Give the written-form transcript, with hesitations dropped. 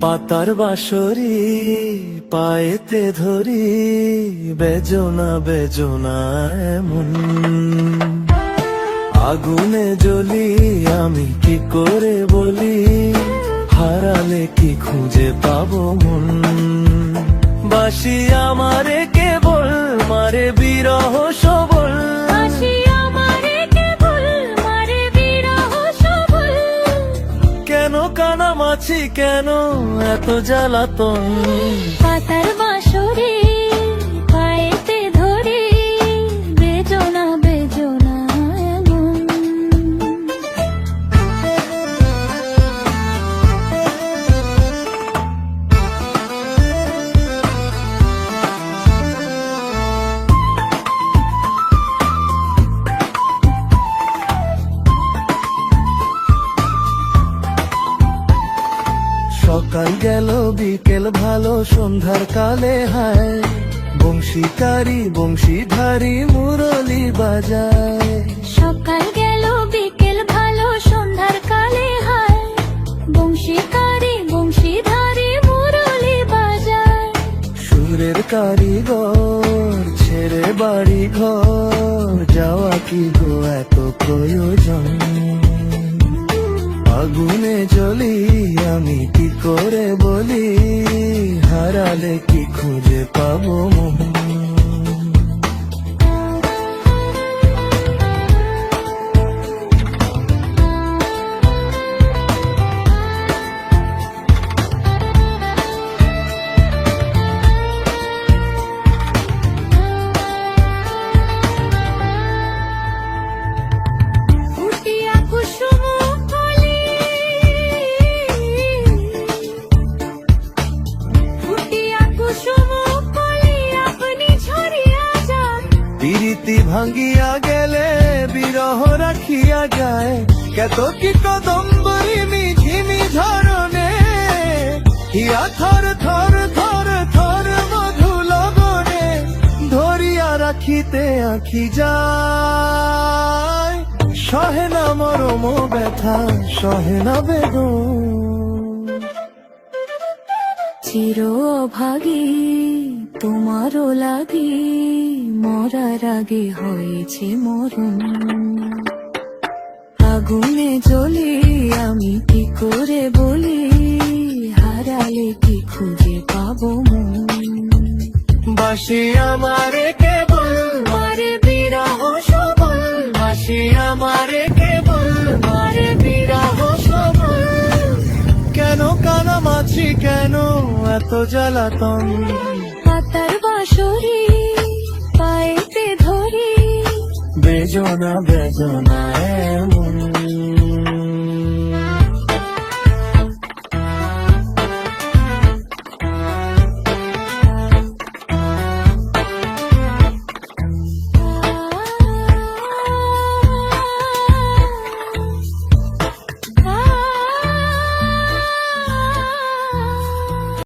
পাতার বাঁশরি পায়েতে ধরি, বেজনা বেজনা এমন। আগুনে জ্বলি আমি কি করে বলি, হারালে কি খুঁজে পাবো মন। বাসি আমারে কেবল মারে বিরহ সবল, কেন কানামাছি কেন এত জ্বালাতন। পাতার বাঁশরি পায়েতে ধরি, বেজনা বেজনা এমন। সকাল গেল বিকেল ভালো সন্ধ্যার কালে হায়, বংশীকারী বংশীধারী মুরলি বাজায়। সকাল গেল বিকেল ভালো সন্ধ্যার কালে হায়, বংশীকারী বংশীধারী মুরলি বাজায়। সুরের কারিগর ছেড়ে বাড়ি ঘর, যাওয়া কি গো এত প্রয়োজন। আগুনে জ্বলি আমি কি করে বলি, হারালে কি খুঁজে পাবো মন। ফুটিয়া কুসুম কলি, ফুটিয়া কুসুম কলি আপনি ঝরিয়া যান। প্রীতি ভাঙ্গিয়া গেলে বিরহ রাখিয়া যায়, কত কি কদম্বরী মিঝিমি ঝরনে, হিয়া থর থর থর থর মধু লগনে, ধরিয়া রাখিতে আঁখি যায়। সহে না মরম ব্যথা সহে না বেদন। চির অভাগী তোমারও লাগি, মরার আগে হয়েছে মরণ। আগুনে জ্বলি আমি কি করে বলি, হারালে কি খুঁজে পাবো মন। বাসি আমারে কেবল মারে বিরহ সবল, বাসি আমারে কেবল মারে বিরহ সবল, কেন কানামাছি কেন এত জ্বালাতন। পাতার বাঁশরি পায়েতে ধরি, বেজনা বেজনা এমন।